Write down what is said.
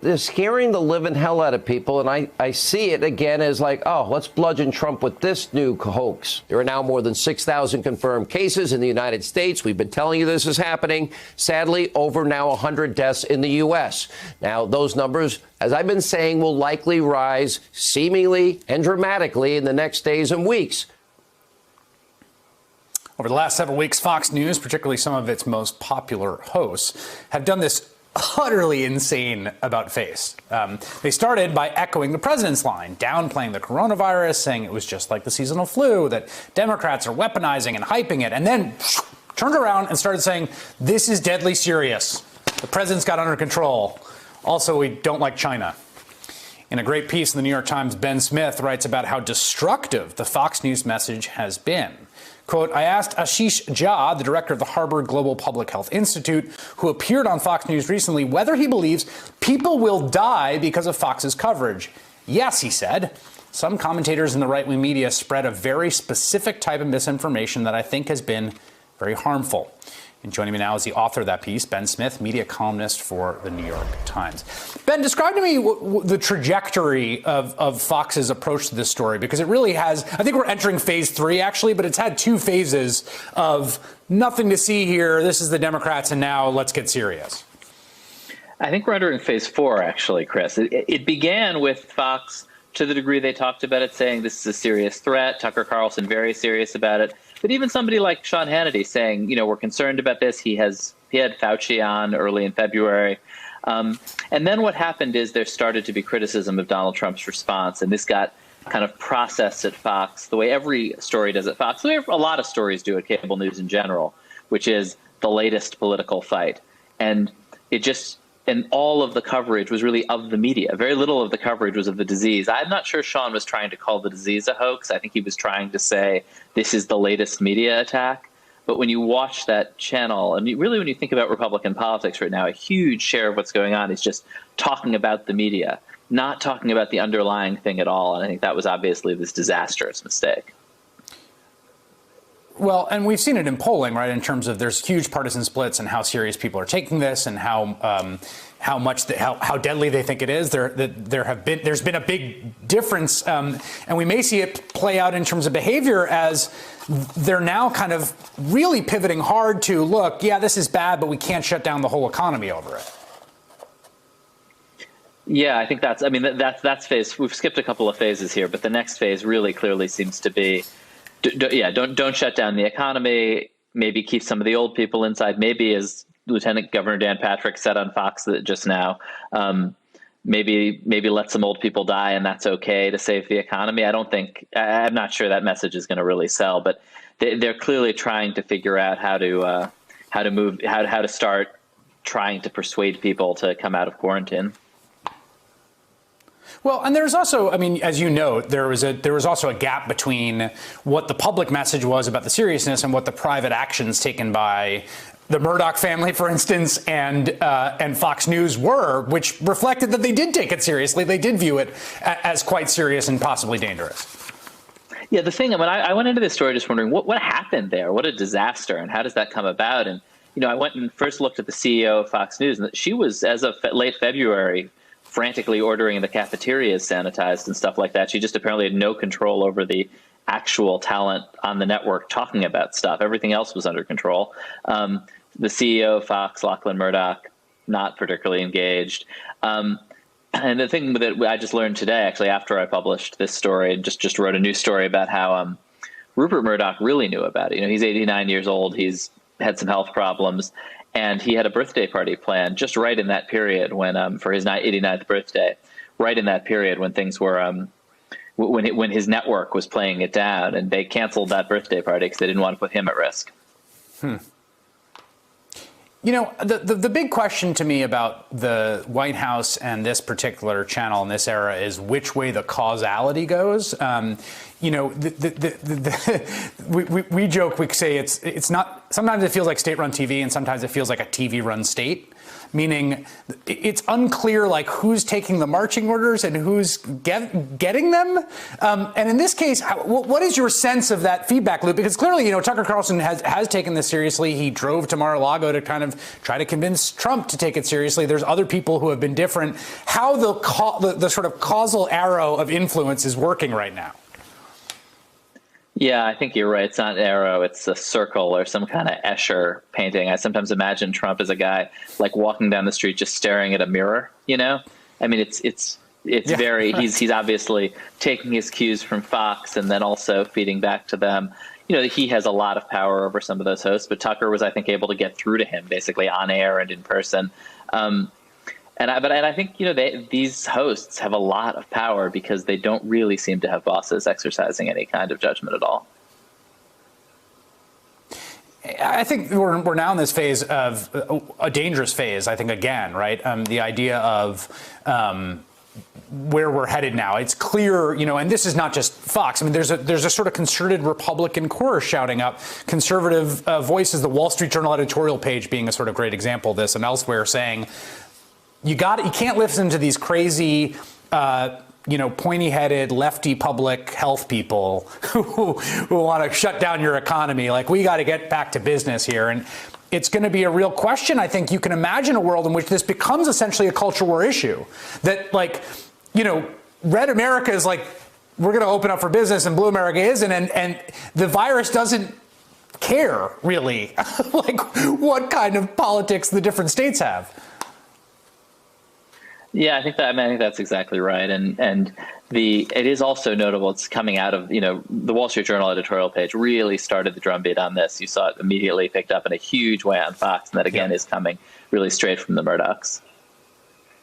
They're scaring the living hell out of people, and I see it again as like, oh, let's bludgeon Trump with this new hoax. There are now more than 6,000 confirmed cases in the United States. We've been telling you this is happening. Sadly, over now 100 deaths in the U.S. Now, those numbers, as I've been saying, will likely rise seemingly and dramatically in the next days and weeks. Over the last several weeks, Fox News, particularly some of its most popular hosts, have done this utterly insane about face. They started by echoing the president's line, downplaying the coronavirus, saying it was just like the seasonal flu, that Democrats are weaponizing and hyping it, and then turned around and started saying, this is deadly serious. The president's got under control. Also, we don't like China. In a great piece in the New York Times, Ben Smith writes about how destructive the Fox News message has been. Quote, I asked Ashish Jha, the director of the Harvard Global Public Health Institute, who appeared on Fox News recently, whether he believes people will die because of Fox's coverage. Yes, he said. Some commentators in the right-wing media spread a very specific type of misinformation that I think has been very harmful. And joining me now is the author of that piece, Ben Smith, media columnist for the New York Times. Ben, describe to me the trajectory of Fox's approach to this story, because it really has, I think we're entering phase 3, actually, but it's had 2 phases of nothing to see here, this is the Democrats, and now let's get serious. I think we're entering phase 4, actually, Chris. It began with Fox, to the degree they talked about it, saying this is a serious threat. Tucker Carlson, very serious about it. But even somebody like Sean Hannity saying, you know, we're concerned about this. He had Fauci on early in February. And then what happened is there started to be criticism of Donald Trump's response. And this got kind of processed at Fox the way every story does at Fox, the way a lot of stories do at cable news in general, which is the latest political fight. And and all of the coverage was really of the media. Very little of the coverage was of the disease. I'm not sure Sean was trying to call the disease a hoax. I think he was trying to say this is the latest media attack. But when you watch that channel, and really when you think about Republican politics right now, a huge share of what's going on is just talking about the media, not talking about the underlying thing at all. And I think that was obviously this disastrous mistake. Well, and we've seen it in polling, right, in terms of there's huge partisan splits and how serious people are taking this and how deadly they think it is. There's been a big difference, and we may see it play out in terms of behavior as they're now kind of really pivoting hard to, look, yeah, this is bad, but we can't shut down the whole economy over it. Yeah, I think that's phase. We've skipped a couple of phases here, but the next phase really clearly seems to be, don't shut down the economy. Maybe keep some of the old people inside. Maybe, as Lieutenant Governor Dan Patrick said on Fox just now, maybe let some old people die, and that's okay to save the economy. I'm not sure that message is going to really sell, but they're clearly trying to figure out how to start trying to persuade people to come out of quarantine. Well, and there's also, I mean, as you know, there was also a gap between what the public message was about the seriousness and what the private actions taken by the Murdoch family, for instance, and Fox News were, which reflected that they did take it seriously. They did view it as quite serious and possibly dangerous. Yeah, the thing, I went into this story just wondering what happened there? What a disaster, and how does that come about? And, you know, I went and first looked at the CEO of Fox News, and she was, as of late February, frantically ordering the cafeterias sanitized and stuff like that. She just apparently had no control over the actual talent on the network talking about stuff. Everything else was under control. The CEO of Fox, Lachlan Murdoch, not particularly engaged. And the thing that I just learned today, actually, after I published this story, just wrote a news story about how Rupert Murdoch really knew about it. You know, he's 89 years old. He's had some health problems. And he had a birthday party planned just right in that period when, for his 89th birthday, right in that period when things were, when his network was playing it down, and they canceled that birthday party because they didn't want to put him at risk. You know, the big question to me about the White House and this particular channel in this era is which way the causality goes. You know, we joke, we say it's not, sometimes it feels like state-run TV and sometimes it feels like a TV-run state. meaning it's unclear like who's taking the marching orders and who's getting them. And in this case, what is your sense of that feedback loop? Because clearly, you know, Tucker Carlson has taken this seriously. He drove to Mar-a-Lago to kind of try to convince Trump to take it seriously. There's other people who have been different. How the sort of causal arrow of influence is working right now? Yeah, I think you're right. It's not an arrow, it's a circle or some kind of Escher painting. I sometimes imagine Trump as a guy like walking down the street just staring at a mirror, you know? I mean, it's very, he's obviously taking his cues from Fox and then also feeding back to them. You know, he has a lot of power over some of those hosts, but Tucker was, I think, able to get through to him basically on air and in person. And I think, you know, these hosts have a lot of power because they don't really seem to have bosses exercising any kind of judgment at all. I think we're now in this phase of a dangerous phase, I think, again, right? The idea of where we're headed now. It's clear, you know, and this is not just Fox. I mean, there's a sort of concerted Republican chorus shouting up conservative voices, the Wall Street Journal editorial page being a sort of great example of this, and elsewhere saying, you can't listen to these crazy, you know, pointy-headed lefty public health people who want to shut down your economy. Like, we got to get back to business here. And it's going to be a real question. I think you can imagine a world in which this becomes essentially a culture war issue. That, like, you know, red America is like, we're going to open up for business, and blue America isn't. And the virus doesn't care, really, like, what kind of politics the different states have. Yeah, I think that's exactly right. And it is also notable. It's coming out of, you know, the Wall Street Journal editorial page really started the drumbeat on this. You saw it immediately picked up in a huge way on Fox. And that, again, is coming really straight from the Murdochs.